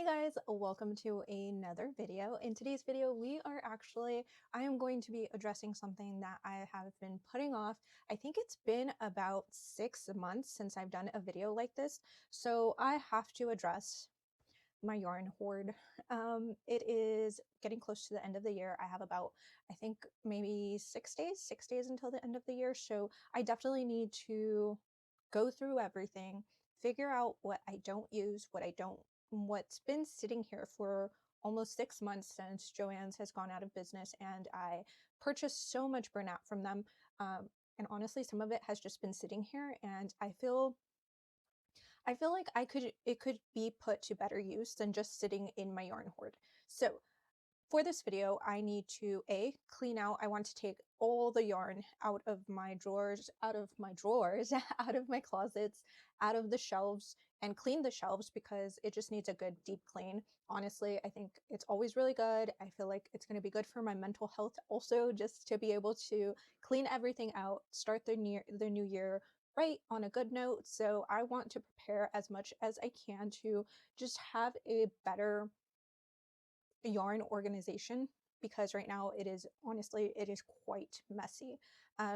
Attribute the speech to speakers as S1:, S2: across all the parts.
S1: Guys, welcome to another video. In today's video, I am going to be addressing something that I have been putting off. I think it's been about 6 months since I've done a video like this, so I have to address my yarn hoard. It is getting close to the end of the year. I have about, I think maybe 6 days until the end of the year, so I definitely need to go through everything, figure out what I don't use, what's been sitting here for almost 6 months since Joann's has gone out of business, and I purchased so much burnout from them. And honestly, some of it has just been sitting here, and I feel like it could be put to better use than just sitting in my yarn hoard. So for this video, I need to clean out. I want to take all the yarn out of my drawers, out of my closets, out of the shelves, and clean the shelves because it just needs a good deep clean. Honestly, I think it's always really good. I feel like it's going to be good for my mental health also, just to be able to clean everything out, start the new year right on a good note. So I want to prepare as much as I can to just have a better yarn organization, because right now it is quite messy.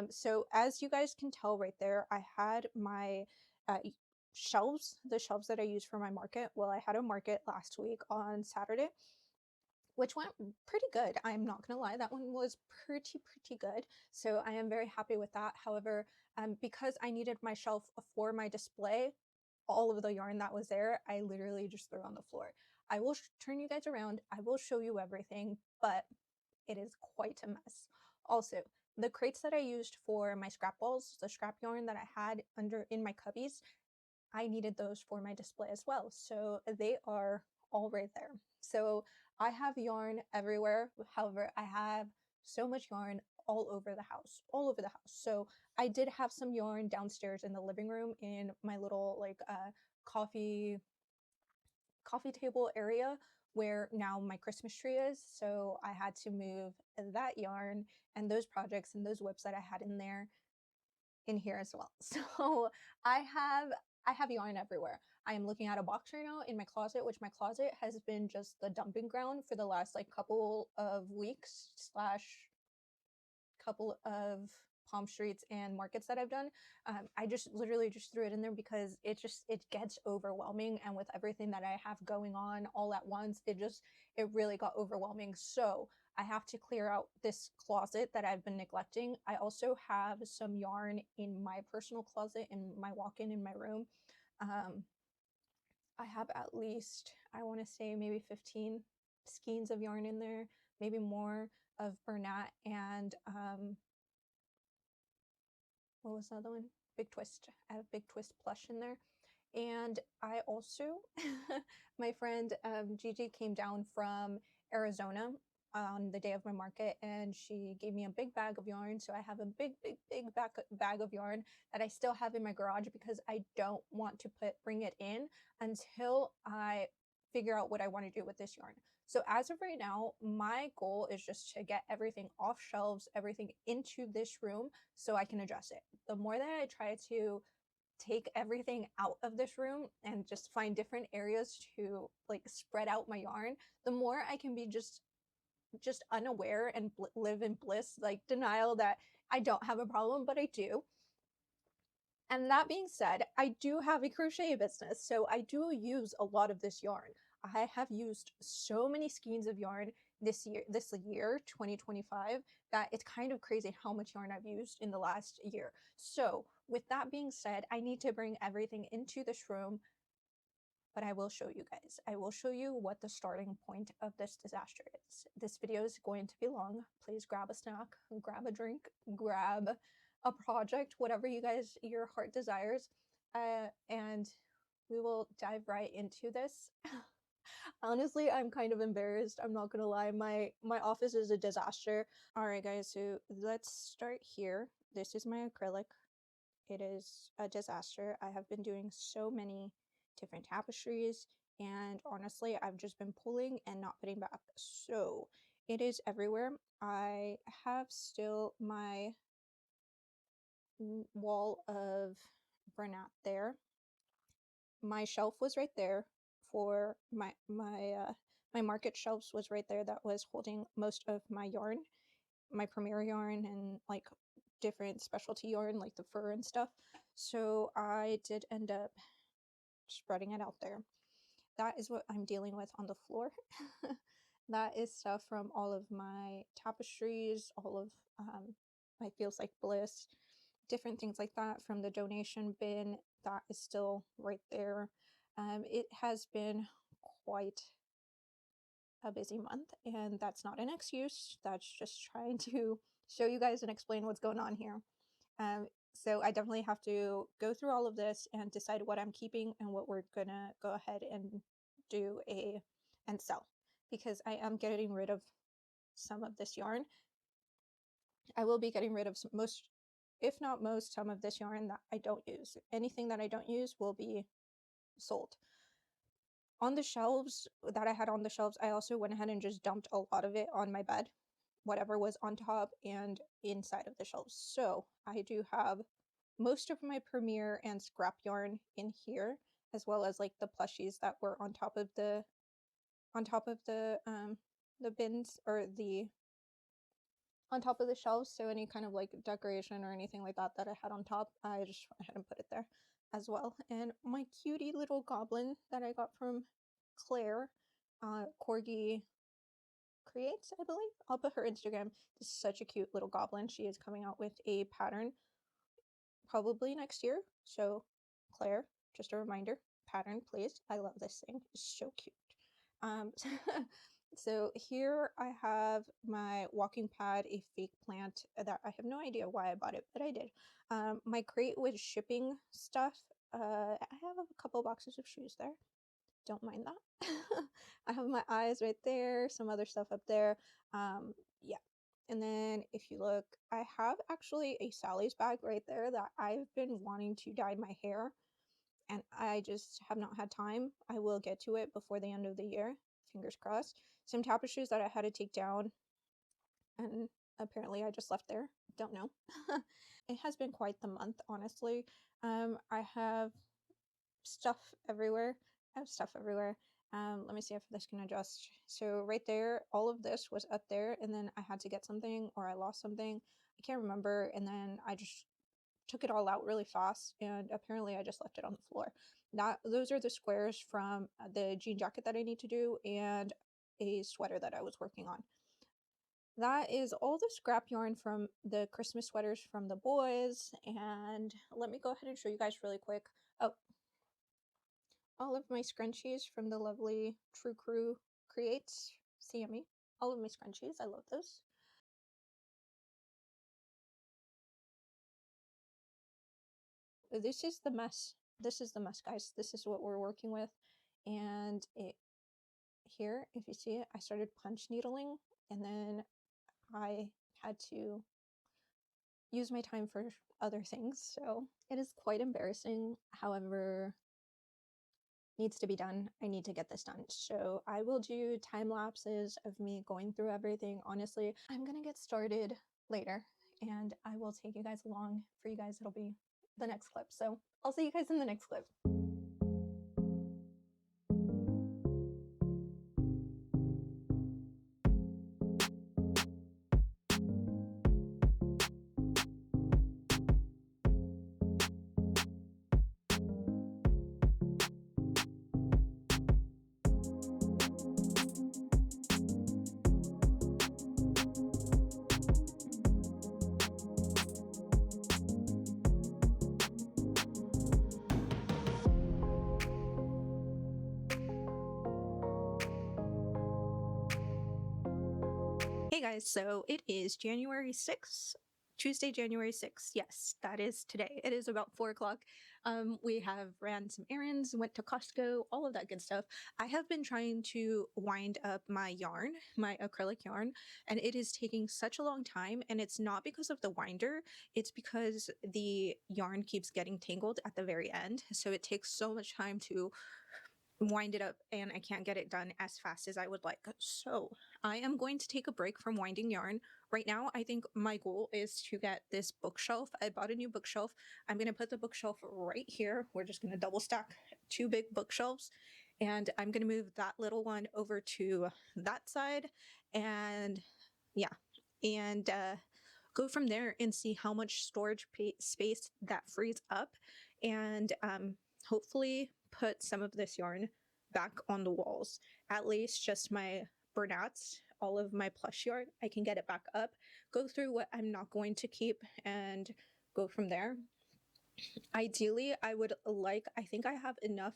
S1: So as you guys can tell right there, I had my the shelves that I use for my market. Well, I had a market last week on Saturday, which went pretty good. I'm not gonna lie, that one was pretty good. So I am very happy with that. However, because I needed my shelf for my display, all of the yarn that was there, I literally just threw on the floor. I will turn you guys around. I will show you everything, but it is quite a mess. Also, the crates that I used for my scrap balls, the scrap yarn that I had under in my cubbies, I needed those for my display as well. So they are all right there. So I have yarn everywhere. However, I have so much yarn all over the house. So I did have some yarn downstairs in the living room in my little coffee coffee table area where now my Christmas tree is. So I had to move that yarn and those projects and those whips that I had in there in here as well. So I have I have yarn everywhere. I am looking at a box right now in my closet, which my closet has been just the dumping ground for the last couple of weeks slash couple of Palmstreets and markets that I've done. I just literally just threw it in there because it gets overwhelming, and with everything that I have going on all at once, it really got overwhelming. So I have to clear out this closet that I've been neglecting. I also have some yarn in my personal closet in my walk-in in my room. Um, I have at least, I want to say maybe 15 skeins of yarn in there, maybe more, of Bernat and what was the other one? Big Twist. I have Big Twist plush in there. And I also, my friend Gigi came down from Arizona on the day of my market, and she gave me a big bag of yarn. So I have a big bag of yarn that I still have in my garage because I don't want to bring it in until I figure out what I want to do with this yarn. So as of right now, my goal is just to get everything off shelves, everything into this room so I can address it. The more that I try to take everything out of this room and just find different areas to spread out my yarn, the more I can be just unaware and live in bliss, like denial that I don't have a problem, but I do. And that being said, I do have a crochet business, so I do use a lot of this yarn. I have used so many skeins of yarn this year 2025, that it's kind of crazy how much yarn I've used in the last year. So with that being said, I need to bring everything into this room, but I will show you guys. I will show you what the starting point of this disaster is. This video is going to be long. Please grab a snack, grab a drink, grab a project, whatever your heart desires, and we will dive right into this. Honestly, I'm kind of embarrassed. I'm not gonna lie. My office is a disaster. All right, guys. So let's start here. This is my acrylic. It is a disaster. I have been doing so many different tapestries, and honestly, I've just been pulling and not putting back. So it is everywhere. I have still my wall of Bernat there. My shelf was right there for my market shelves was right there, that was holding most of my yarn, my premier yarn, and like different specialty yarn like the fur and stuff. So I did end up spreading it out there. That is what I'm dealing with on the floor. That is stuff from all of my tapestries, all of my Feels Like Bliss, different things like that from the donation bin. That is still right there. It has been quite a busy month, and that's not an excuse. That's just trying to show you guys and explain what's going on here. So I definitely have to go through all of this and decide what I'm keeping and what we're gonna go ahead and and sell, because I am getting rid of some of this yarn. I will be getting rid of most, if not most, some of this yarn that I don't use. Anything that I don't use will be sold. On the shelves that I had on the shelves, I also went ahead and just dumped a lot of it on my bed, whatever was on top and inside of the shelves. So I do have most of my premier and scrap yarn in here, as well as like the plushies that were on top of the bins, or the on top of the shelves. So any kind of like decoration or anything like that that I had on top, I just went ahead and put it there as well. And my cutie little goblin that I got from Claire, Corgi Creates, I believe. I'll put her Instagram. This is such a cute little goblin. She is coming out with a pattern probably next year. So Claire, just a reminder, pattern please. I love this thing. It's so cute. So here I have my walking pad, a fake plant that I have no idea why I bought it, but I did. My crate with shipping stuff. I have a couple boxes of shoes there. Don't mind that. I have my eyes right there, some other stuff up there. Yeah. And then if you look, I have actually a Sally's bag right there that I've been wanting to dye my hair, and I just have not had time. I will get to it before the end of the year. Fingers crossed. Some tapestries that I had to take down, and apparently I just left there. Don't know. It has been quite the month, honestly. I have stuff everywhere. I have stuff everywhere. Let me see if this can adjust. So right there, all of this was up there, and then I had to get something, or I lost something. I can't remember, and then I just took it all out really fast, and apparently I just left it on the floor. Those are the squares from the jean jacket that I need to do, and a sweater that I was working on. That is all the scrap yarn from the Christmas sweaters from the boys, and let me go ahead and show you guys really quick. Oh, all of my scrunchies from the lovely True Crew Creates, CME. All of my scrunchies, I love those. This is the mess. This is the mess, guys. This is what we're working with. And here, if you see it, I started punch needling, and then I had to use my time for other things. So it is quite embarrassing. However, needs to be done. I need to get this done. So I will do time lapses of me going through everything. Honestly, I'm gonna get started later, and I will take you guys along. For you guys, it'll be the next clip. So I'll see you guys in the next clip. Hey guys, so it is January 6th, Tuesday, January 6th. Yes, that is today. It is about 4 o'clock. We have ran some errands, went to Costco, all of that good stuff. I have been trying to wind up my yarn, my acrylic yarn, and it is taking such a long time. And it's not because of the winder, it's because the yarn keeps getting tangled at the very end. So it takes so much time to wind it up, and I can't get it done as fast as I would like. So I am going to take a break from winding yarn. Right now, I think my goal is to get this bookshelf. I bought a new bookshelf. I'm going to put the bookshelf right here. We're just going to double stack 2 big bookshelves, and I'm going to move that little one over to that side, and yeah, and go from there and see how much storage space that frees up, and hopefully put some of this yarn back on the walls. At least just my burnats, all of my plush yarn, I can get it back up, go through what I'm not going to keep, and go from there. Ideally, I think I have enough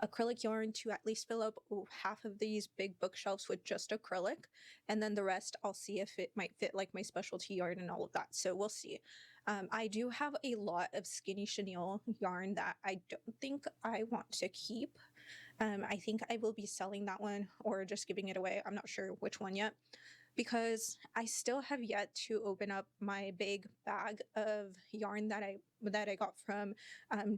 S1: acrylic yarn to at least fill up half of these big bookshelves with just acrylic, and then the rest I'll see if it might fit like my specialty yarn and all of that, so we'll see. I do have a lot of skinny chenille yarn that I don't think I want to keep. I think I will be selling that one or just giving it away. I'm not sure which one yet, because I still have yet to open up my big bag of yarn that I got from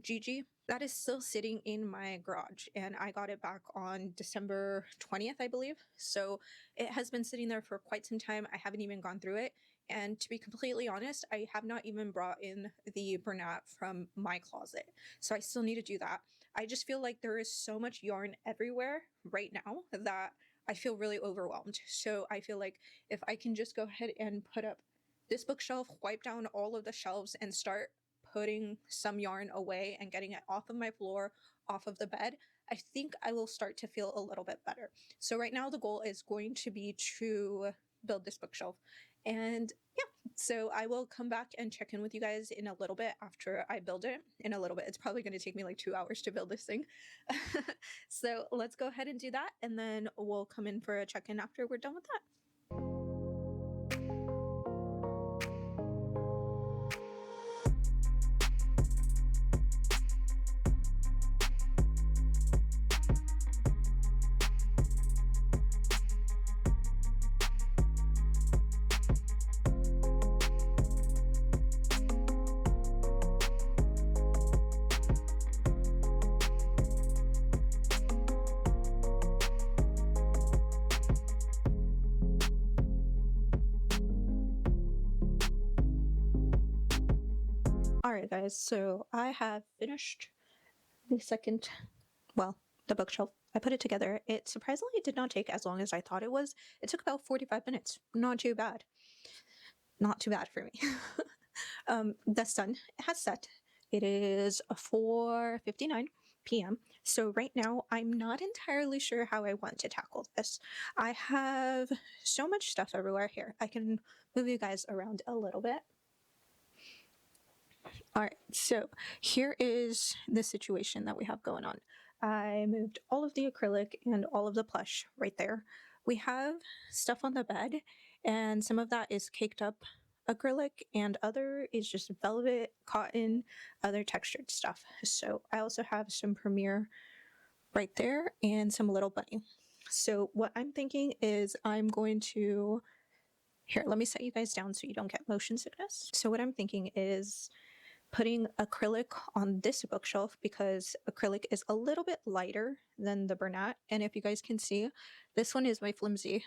S1: Gigi. That is still sitting in my garage, and I got it back on December 20th, I believe. So it has been sitting there for quite some time. I haven't even gone through it. And to be completely honest, I have not even brought in the burnat from my closet. So I still need to do that. I just feel like there is so much yarn everywhere right now that I feel really overwhelmed. So I feel like if I can just go ahead and put up this bookshelf, wipe down all of the shelves, and start putting some yarn away and getting it off of my floor, off of the bed, I think I will start to feel a little bit better. So right now the goal is going to be to build this bookshelf. And yeah, so I will come back and check in with you guys in a little bit after I build it. In a little bit. It's probably going to take me like 2 hours to build this thing. So let's go ahead and do that, and then we'll come in for a check-in after we're done with that. Alright guys, so I have finished the the bookshelf. I put it together. It surprisingly did not take as long as I thought it was. It took about 45 minutes. Not too bad. Not too bad for me. The sun has set. It is 4:59 p.m. So right now I'm not entirely sure how I want to tackle this. I have so much stuff everywhere here. I can move you guys around a little bit. Alright, so here is the situation that we have going on. I moved all of the acrylic and all of the plush right there. We have stuff on the bed, and some of that is caked up acrylic, and other is just velvet, cotton, other textured stuff. So I also have some Premier right there and some Little Bunny. So what I'm thinking is I'm going to... Here, let me set you guys down so you don't get motion sickness. So what I'm thinking is putting acrylic on this bookshelf, because acrylic is a little bit lighter than the burnat. And if you guys can see, this one is my flimsy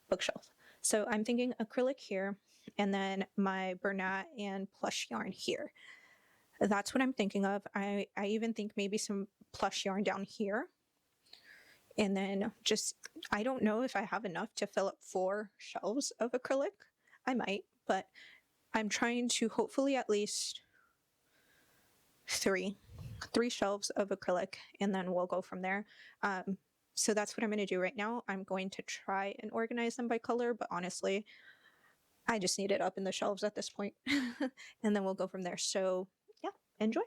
S1: bookshelf. So I'm thinking acrylic here, and then my burnat and plush yarn here. That's what I'm thinking of. I even think maybe some plush yarn down here. And then just, I don't know if I have enough to fill up 4 shelves of acrylic. I might, but I'm trying to hopefully at least 3 shelves of acrylic, and then we'll go from there. So that's what I'm going to do right now. I'm going to try and organize them by color, but honestly, I just need it up in the shelves at this point. And then we'll go from there. So yeah, enjoy.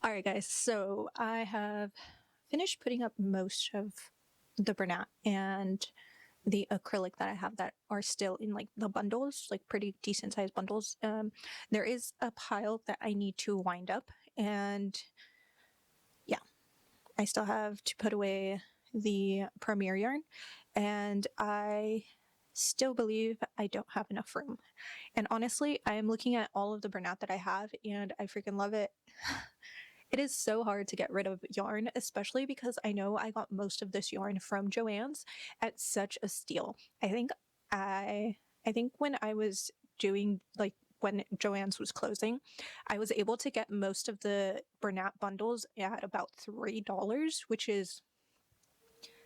S1: All right, guys, so I have finished putting up most of the Bernat and the acrylic that I have that are still in like the bundles, like pretty decent sized bundles. There is a pile that I need to wind up, and yeah, I still have to put away the Premier yarn, and I still believe I don't have enough room. And honestly, I am looking at all of the Bernat that I have, and I freaking love it. It is so hard to get rid of yarn, especially because I know I got most of this yarn from Joann's at such a steal. I think when I was doing like when Joann's was closing, I was able to get most of the Bernat bundles at about $3, which is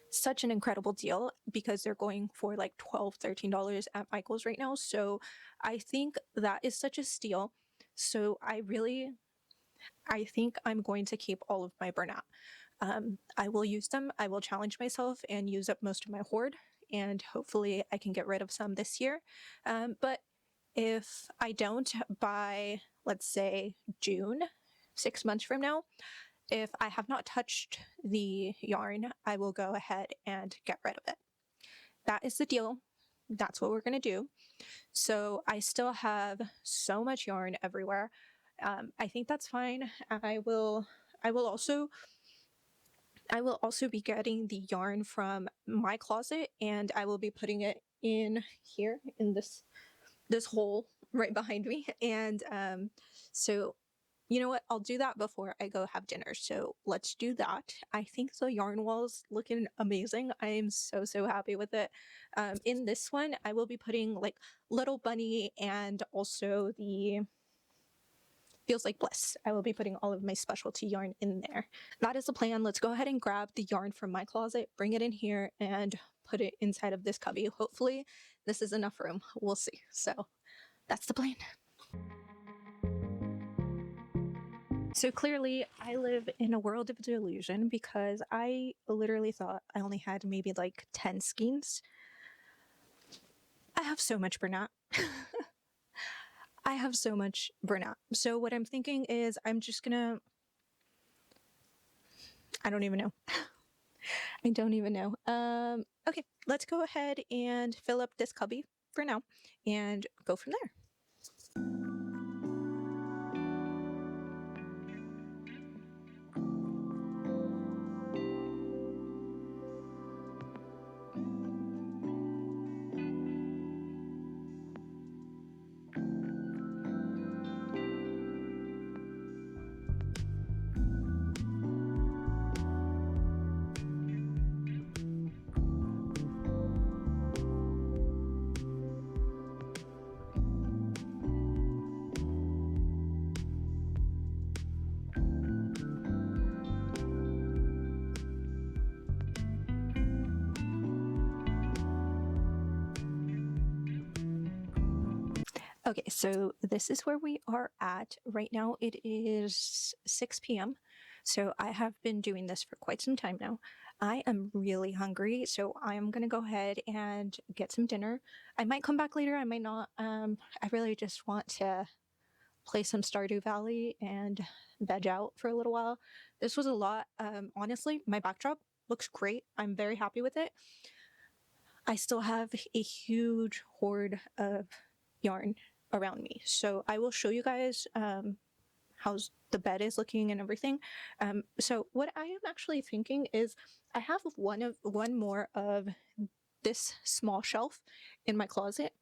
S1: such an incredible deal because they're going for like $12, $13 at Michael's right now. So I think that is such a steal. So I think I'm going to keep all of my Bernat. I will use them. I will challenge myself and use up most of my hoard, and hopefully I can get rid of some this year. But if I don't by, let's say, June, 6 months from now, if I have not touched the yarn, I will go ahead and get rid of it. That is the deal. That's what we're going to do. So I still have so much yarn everywhere. I think that's fine. I will also be getting the yarn from my closet, and I will be putting it in here in this hole right behind me. And so you know what? I'll do that before I go have dinner. So let's do that. I think the yarn wall's looking amazing. I am so happy with it. In this one, I will be putting like Little Bunny and also the Feels Like Bliss. I will be putting all of my specialty yarn in there. That is the plan. Let's go ahead and grab the yarn from my closet, bring it in here, and put it inside of this cubby. Hopefully this is enough room. We'll see. So that's the plan. So clearly I live in a world of delusion because I literally thought I only had maybe like 10 skeins. I have so much Bernat. I have so much Bernat. So what I'm thinking is I'm just gonna, I don't even know. I don't even know. Okay, let's go ahead and fill up this cubby for now and go from there. Okay, so this is where we are at right now. It is 6 p.m. So I have been doing this for quite some time now. I am really hungry, so I'm gonna go ahead and get some dinner. I might come back later, I might not. I really just want to play some Stardew Valley and veg out for a little while. This was a lot. Honestly, my backdrop looks great. I'm very happy with it. I still have a huge hoard of yarn around me. So I will show you guys how the bed is looking and everything. So what I am actually thinking is I have one more of this small shelf in my closet.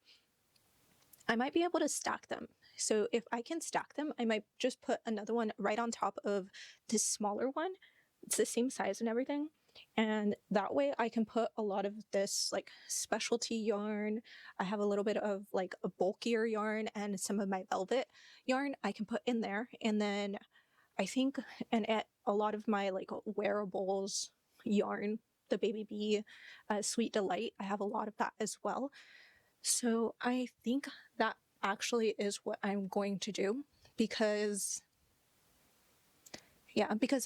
S1: I might be able to stack them. So if I can stack them, I might just put another one right on top of this smaller one. It's the same size and everything. And that way I can put a lot of this like specialty yarn. I have a little bit of like a bulkier yarn and some of my velvet yarn I can put in there. And then I think, and at a lot of my like wearables yarn, the Baby Bee Sweet Delight, I have a lot of that as well. So I think that actually is what I'm going to do because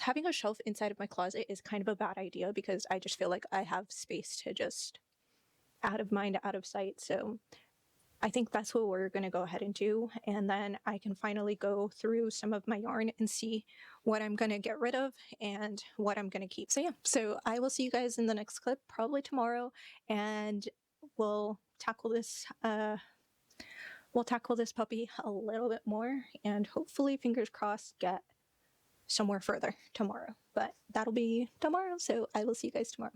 S1: having a shelf inside of my closet is kind of a bad idea because I just feel like I have space to just out of mind, out of sight. So I think that's what we're going to go ahead and do. And then I can finally go through some of my yarn and see what I'm going to get rid of and what I'm going to keep. So yeah, so I will see you guys in the next clip, probably tomorrow, and we'll tackle this puppy a little bit more and hopefully, fingers crossed, get somewhere further tomorrow. But that'll be tomorrow, so I will see you guys tomorrow.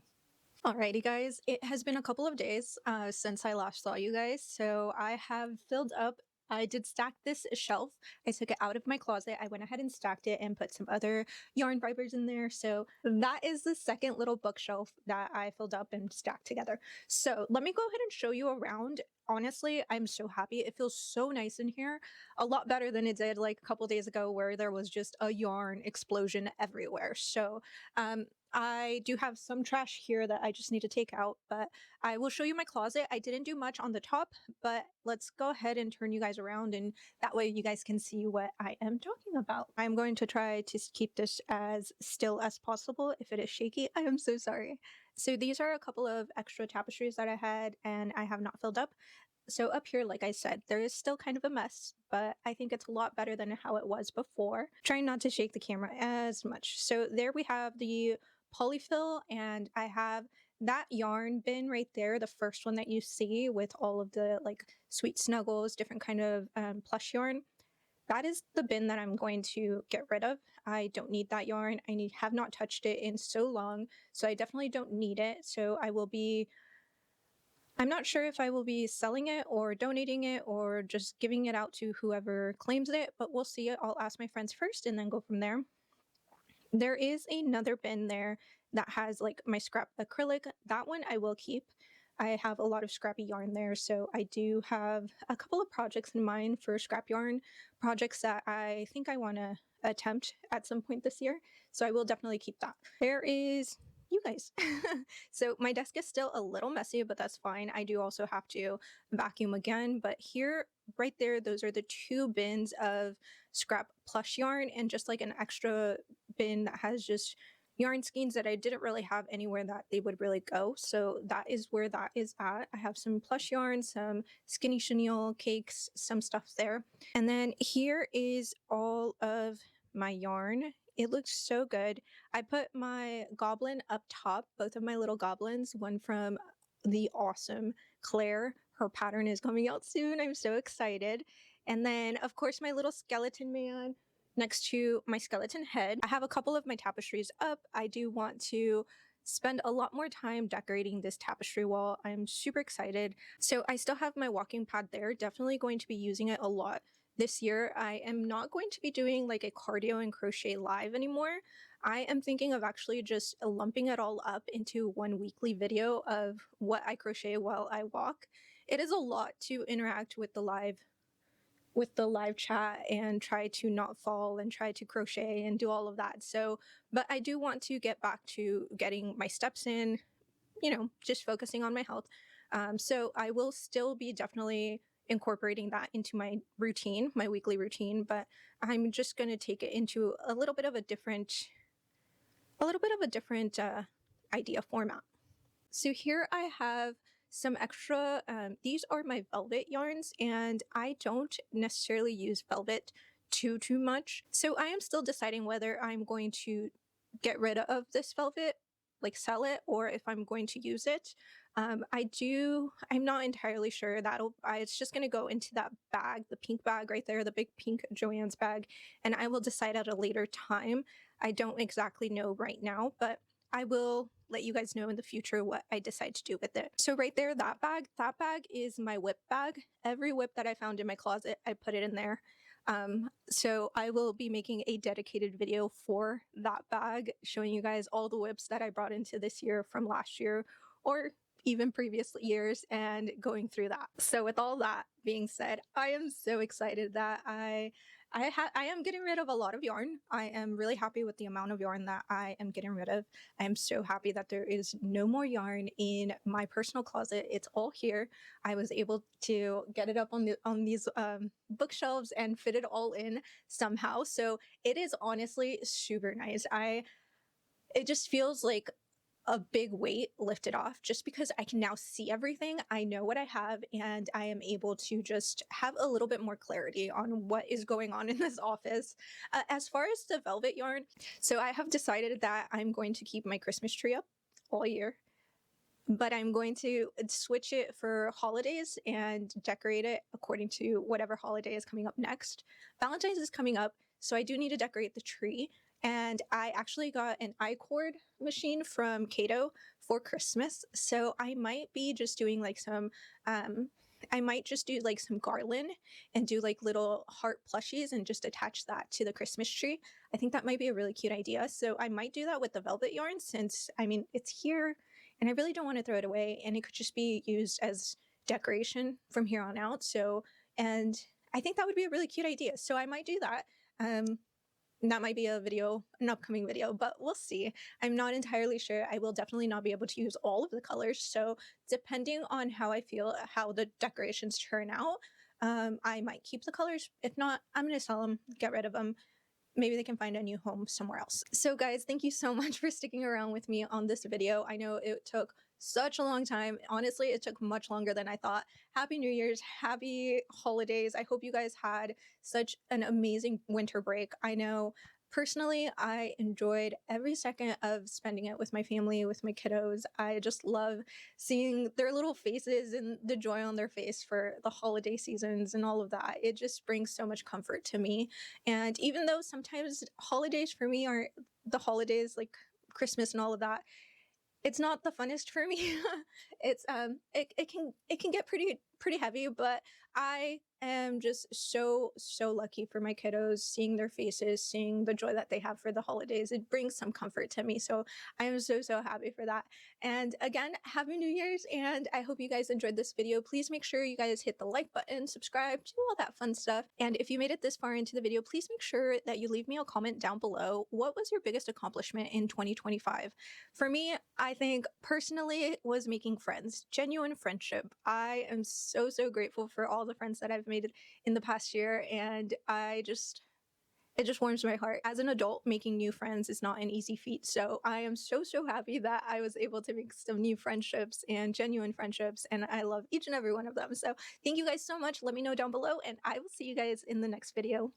S1: Alrighty guys, it has been a couple of days since I last saw you guys, so I have filled up. I did stack this shelf. I took it out of my closet. I went ahead and stacked it and put some other yarn fibers in there. So that is the second little bookshelf that I filled up and stacked together. So let me go ahead and show you around. Honestly, I'm so happy. It feels so nice in here. A lot better than it did like a couple days ago where there was just a yarn explosion everywhere. So I do have some trash here that I just need to take out, but I will show you my closet. I didn't do much on the top, but let's go ahead and turn you guys around, and that way you guys can see what I am talking about. I'm going to try to keep this as still as possible. If it is shaky, I am so sorry. So these are a couple of extra tapestries that I had and I have not filled up. So up here, like I said, there is still kind of a mess, but I think it's a lot better than how it was before. Trying not to shake the camera as much. So there we have the polyfill, and I have that yarn bin right there, the first one that you see with all of the like sweet snuggles, different kind of plush yarn. That is the bin that I'm going to get rid of. I don't need that yarn. Have not touched it in so long, so I definitely don't need it. So I'm not sure if I will be selling it or donating it or just giving it out to whoever claims it, but we'll see. I'll ask my friends first and then go from there. There is another bin there that has like my scrap acrylic. That one I will keep. I have a lot of scrappy yarn there, so I do have a couple of projects in mind for scrap yarn, projects that I think I want to attempt at some point this year, so I will definitely keep that. There is you guys. So my desk is still a little messy, but that's fine. I do also have to vacuum again, but here, right there, those are the two bins of scrap plush yarn and just like an extra bin that has just yarn skeins that I didn't really have anywhere that they would really go. So that is where that is at. I have some plush yarn, some skinny chenille cakes, some stuff there. And then here is all of my yarn. It looks so good. I put my goblin up top, both of my little goblins, one from the awesome Claire. Her pattern is coming out soon. I'm so excited. And then, of course, my little skeleton man next to my skeleton head. I have a couple of my tapestries up. I do want to spend a lot more time decorating this tapestry wall. I'm super excited. So I still have my walking pad there. Definitely going to be using it a lot this year. I am not going to be doing like a cardio and crochet live anymore. I am thinking of actually just lumping it all up into one weekly video of what I crochet while I walk. It is a lot to interact with the live chat and try to not fall and try to crochet and do all of that. So, but I do want to get back to getting my steps in, you know, just focusing on my health. So I will still be definitely incorporating that into my routine, my weekly routine, but I'm just going to take it into a little bit of a different idea format. So here I have some extra, these are my velvet yarns, and I don't necessarily use velvet too much. So I am still deciding whether I'm going to get rid of this velvet, like sell it, or if I'm going to use it. I'm not entirely sure. It's just going to go into that bag, the pink bag right there, the big pink Joann's bag, and I will decide at a later time. I don't exactly know right now, but I will let you guys know in the future what I decide to do with it. So right there, that bag is my whip bag. Every whip that I found in my closet, I put it in there. So I will be making a dedicated video for that bag, showing you guys all the whips that I brought into this year from last year, or even previous years, and going through that. So with all that being said, I am so excited that I am getting rid of a lot of yarn. I am really happy with the amount of yarn that I am getting rid of. I am so happy that there is no more yarn in my personal closet. It's all here. I was able to get it up on these bookshelves and fit it all in somehow. So it is honestly super nice. It just feels like a big weight lifted off just because I can now see everything. I know what I have, and I am able to just have a little bit more clarity on what is going on in this office. As far as the velvet yarn, so I have decided that I'm going to keep my Christmas tree up all year, but I'm going to switch it for holidays and decorate it according to whatever holiday is coming up next. Valentine's is coming up, so I do need to decorate the tree. And I actually got an iCord machine from Kato for Christmas, so I might be just doing like I might just do like some garland and do like little heart plushies and just attach that to the Christmas tree. I think that might be a really cute idea. So I might do that with the velvet yarn since, I mean, it's here and I really don't want to throw it away, and it could just be used as decoration from here on out. So, and I think that would be a really cute idea. So I might do that. That might be a video, an upcoming video, but we'll see. I'm not entirely sure. I will definitely not be able to use all of the colors. So depending on how I feel, how the decorations turn out, I might keep the colors. If not, I'm going to sell them, get rid of them. Maybe they can find a new home somewhere else. So guys, thank you so much for sticking around with me on this video. I know it took such a long time. Honestly, it took much longer than I thought. Happy New Year's, happy holidays. I hope you guys had such an amazing winter break. I know personally, I enjoyed every second of spending it with my family, with my kiddos. I just love seeing their little faces and the joy on their face for the holiday seasons and all of that. It just brings so much comfort to me. And even though sometimes holidays for me aren't the holidays like Christmas and all of that, it's not the funnest for me. It's it can get pretty heavy, but I am just so lucky for my kiddos, seeing their faces, seeing the joy that they have for the holidays. It brings some comfort to me. So I am so happy for that. And again, happy New Year's, and I hope you guys enjoyed this video. Please make sure you guys hit the like button, subscribe, do all that fun stuff. And if you made it this far into the video, please make sure that you leave me a comment down below. What was your biggest accomplishment in 2025? For me, I think personally was making friends, genuine friendship. I am so grateful for all the friends that I've made in the past year, and it just warms my heart. As an adult, making new friends is not an easy feat, so I am so happy that I was able to make some new friendships and genuine friendships, and I love each and every one of them. So thank you guys so much. Let me know down below, and I will see you guys in the next video.